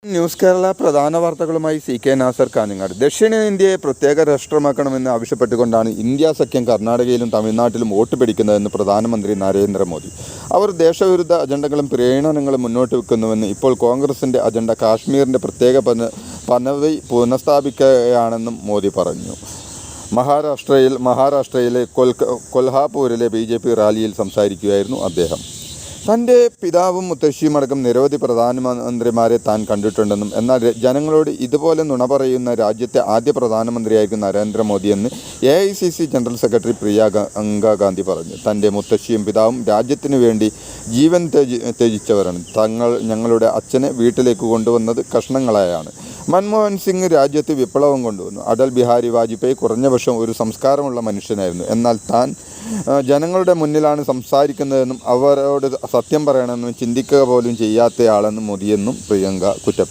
News Kerala പ്രധാന വാർത്തകളുമായി CK Nasar Kanhangad. ദക്ഷിണേന്ത്യയെ പ്രത്യേക രാഷ്ട്രമാക്കണമെന്ന് ആവശ്യപ്പെട്ടുകൊണ്ടാണ് ഇന്ത്യ സഖ്യം കർണാടകയിലും തമിഴ്നാട്ടിലും വോട്ട് പിടിക്കുന്നതെന്ന് പ്രധാനമന്ത്രി നരേന്ദ്രമോദി. അവർ ദേശവിരുദ്ധ അജണ്ടകളും പ്രീണനങ്ങളും മുന്നോട്ട് വെക്കുന്നുവെന്ന് ഇപ്പോൾ കോൺഗ്രസിൻ്റെ അജണ്ട കാശ്മീരിൻ്റെ പ്രത്യേക പദവി പുനഃസ്ഥാപിക്കുകയാണെന്നും മോദി പറഞ്ഞു. മഹാരാഷ്ട്രയിലെ കൊൽഹാപൂരിലെ BJP റാലിയിൽ സംസാരിക്കുകയായിരുന്നു അദ്ദേഹം. തൻ്റെ പിതാവും മുത്തശ്ശിയുമടക്കം നിരവധി പ്രധാനമന്ത്രിമാരെ താൻ കണ്ടിട്ടുണ്ടെന്നും എന്നാൽ ജനങ്ങളോട് ഇതുപോലെ നുണ പറയുന്ന രാജ്യത്തെ ആദ്യ പ്രധാനമന്ത്രിയായിരിക്കും നരേന്ദ്രമോദിയെന്ന് AICC general secretary Priyanka Gandhi പറഞ്ഞു. തൻ്റെ മുത്തശ്ശിയും പിതാവും രാജ്യത്തിനു വേണ്ടി ജീവൻ ത്യജിച്ചവരാണ്. ഞങ്ങളുടെ അച്ഛനെ വീട്ടിലേക്ക് കൊണ്ടുവന്നത് കഷ്ണങ്ങളായാണ്. മൻമോഹൻ സിംഗ് രാജ്യത്ത് വിപ്ലവം കൊണ്ടുവന്നു. അടൽ ബിഹാരി വാജ്പേയി കുറഞ്ഞപക്ഷം ഒരു സംസ്കാരമുള്ള മനുഷ്യനായിരുന്നു. എന്നാൽ താൻ ജനങ്ങളുടെ മുന്നിലാണ് സംസാരിക്കുന്നതെന്നും അവരോട് സത്യം പറയണമെന്നും ചിന്തിക്കുക പോലും ചെയ്യാത്തയാളെന്നും മോദിയെന്നും പ്രിയങ്ക കുറ്റപ്പെടുത്തി.